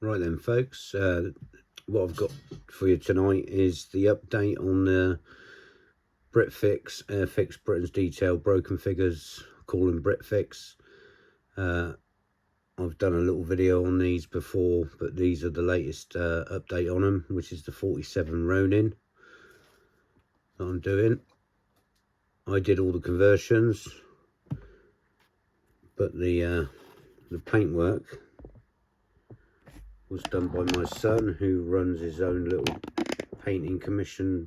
Right then, folks, what I've got for you tonight is the update on the Britfix Airfix Britain's Detail broken figures. Call them Britfix. I've done a little video on these before, but these are the latest update on them, which is the 47 Ronin that I'm doing. I did all the conversions, but the paintwork was done by my son, who runs his own little painting commission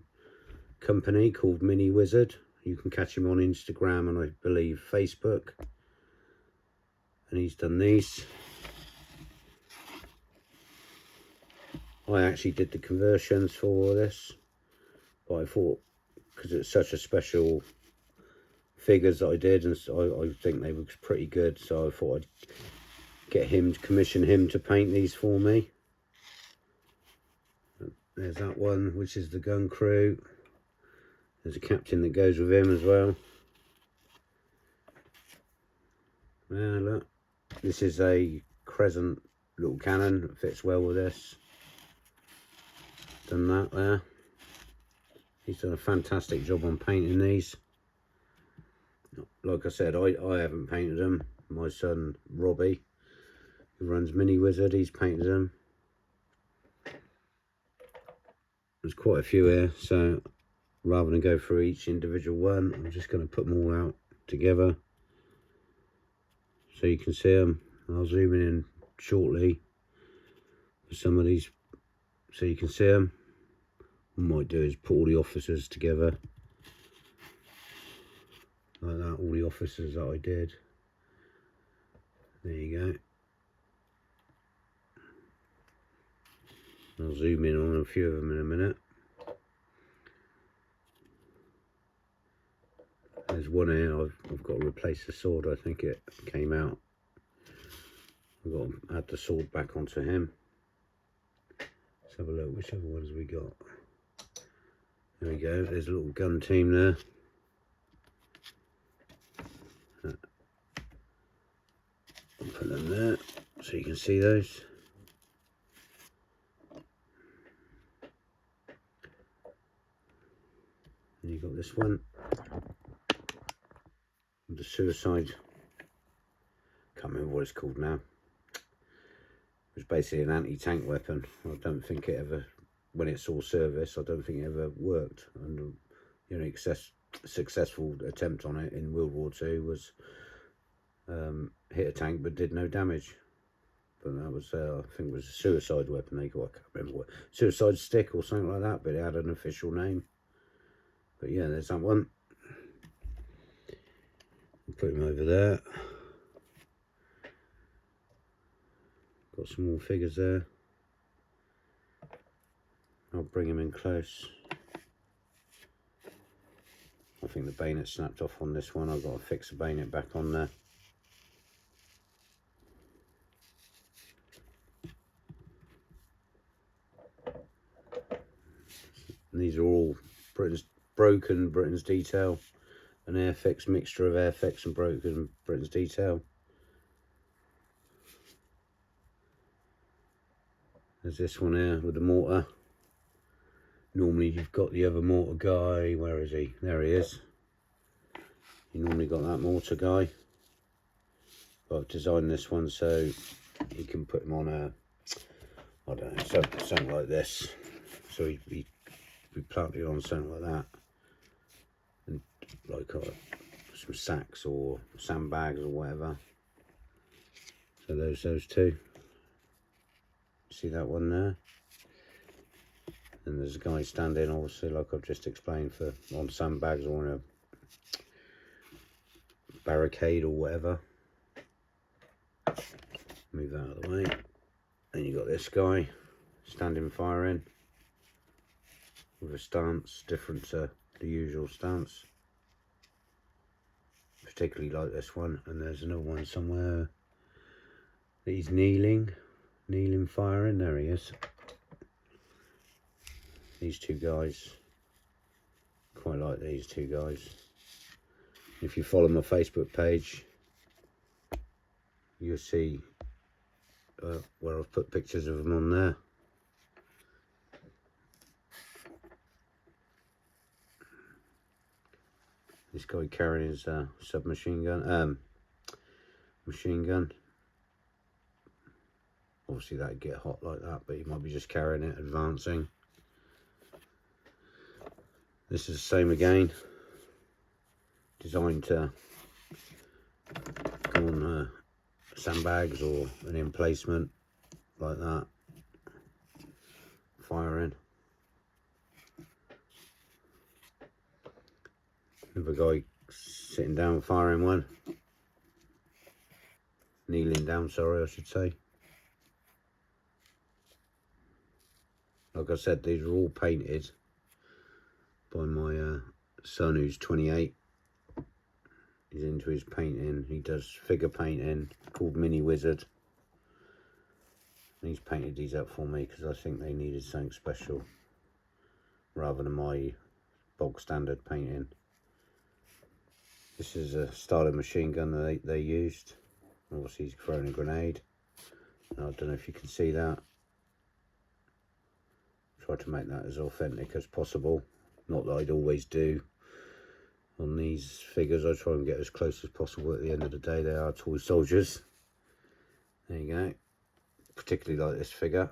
company called Mini Wizard. You can catch him on Instagram and I believe Facebook, and he's done these. I actually did the conversions for this, but I thought, because it's such a special figures that I did, and so I think they look pretty good, so I thought I'd get him to commission him to paint these for me. There's that one, which is the gun crew. There's a captain that goes with him as well. Yeah, look, this is a crescent little cannon that fits well with this. Done that there. He's done a fantastic job on painting these. Like I said, I haven't painted them. My son Robbie, who runs Mini Wizard, he's painted them. There's quite a few here, so rather than go through each individual one, I'm just going to put them all out together so you can see them. I'll zoom in shortly for some of these so you can see them. What I might do is put all the officers together like that, all the officers that I did. There you go. I'll zoom in on a few of them in a minute. There's one here, I've got to replace the sword. I think it came out. I've got to add the sword back onto him. Let's have a look, whichever ones we got. There we go, there's a little gun team there. I'll put them there so you can see those. And you got this one, the suicide, can't remember what it's called now. It was basically an anti-tank weapon. I don't think it ever, when it saw service, I don't think it ever worked. And the only successful attempt on it in World War II was hit a tank but did no damage. But that was, I think it was a suicide weapon they called. I can't remember what, suicide stick or something like that, but it had an official name. But yeah, there's that one. Put him over there. Got some more figures there. I'll bring him in close. I think the bayonet snapped off on this one. I've got to fix the bayonet back on there. And these are all Britain's Detail, an Airfix mixture of Airfix and Britain's Detail. There's this one here with the mortar. Normally you've got the other mortar guy. Where is he? There he is. You normally got that mortar guy. But I've designed this one so you can put him on a, I don't know, something like this. So we planted on something like that, and like some sacks or sandbags or whatever. So those two. See that one there? And there's a guy standing, obviously, like I've just explained, for on sandbags or on a barricade or whatever. Move that out of the way. Then you got this guy standing firing with a stance different to the usual stance. Particularly like this one. And there's another one somewhere that he's kneeling firing. There he is. These two guys, quite like these two guys. If you follow my Facebook page, you'll see where I've put pictures of them on there. This guy carrying his submachine gun, machine gun. Obviously that'd get hot like that, but he might be just carrying it, advancing. This is the same again, designed to go on sandbags or an emplacement like that. Firing. Another guy sitting down firing one. Kneeling down, sorry, I should say. Like I said, these are all painted by my son, who's 28. He's into his painting. He does figure painting, called Mini Wizard. And he's painted these up for me because I think they needed something special rather than my bog standard painting. This is a style of machine gun that they used. Obviously he's throwing a grenade. I don't know if you can see that. Try to make that as authentic as possible. Not that I'd always do on these figures. I try and get as close as possible. At the end of the day, they are toy soldiers. There you go. Particularly like this figure.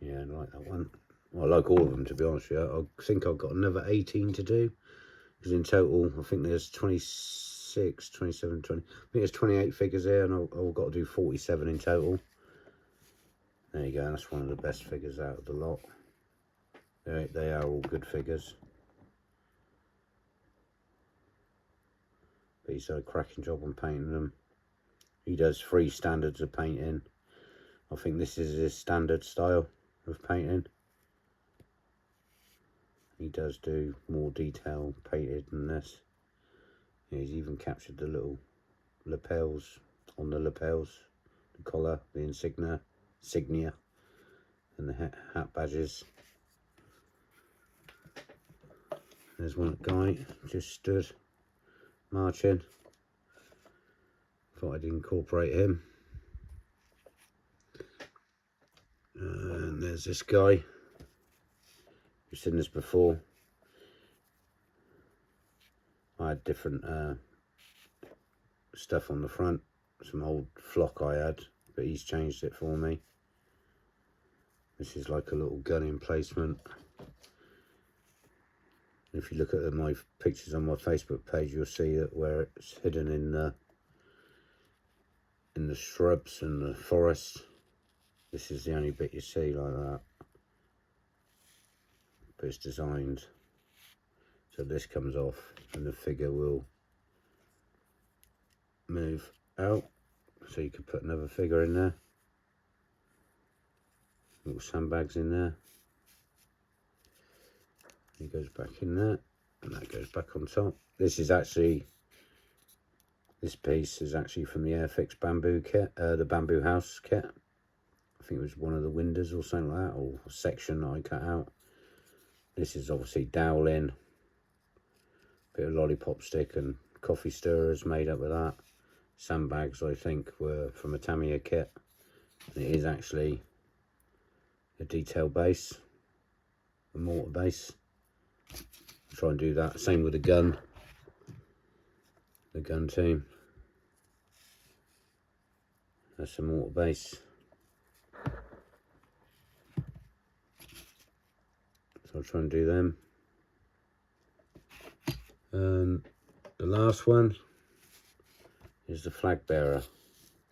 Yeah, I like that one. Well, I like all of them, to be honest with you. I think I've got another 18 to do. Because in total, I think there's 26, 27, 20. I think there's 28 figures here, and I've got to do 47 in total. There you go. That's one of the best figures out of the lot. They are all good figures. But he's done a cracking job on painting them. He does 3 standards of painting. I think this is his standard style of painting. He does do more detail painted than this. Yeah, he's even captured the little lapels on the lapels, the collar, the insignia, and the hat badges. There's one guy just stood marching. Thought I'd incorporate him. And there's this guy. You've seen this before. I had different stuff on the front. Some old flock I had, but he's changed it for me. This is like a little gun emplacement. If you look at my pictures on my Facebook page, you'll see that where it's hidden in the shrubs and the forest. This is the only bit you see like that. But it's designed so this comes off and the figure will move out, so you could put another figure in there. Little sandbags in there. He goes back in there, and that goes back on top. This piece is actually from the Airfix bamboo kit, the bamboo house kit. I think it was one of the windows or something like that, or a section that I cut out. This is obviously doweling, bit of lollipop stick and coffee stirrers made up with that. Sandbags, I think, were from a Tamiya kit. And it is actually a detail base, a mortar base. Try and do that. Same with the gun team. That's a mortar base. So I'll try and do them. The last one is the flag bearer.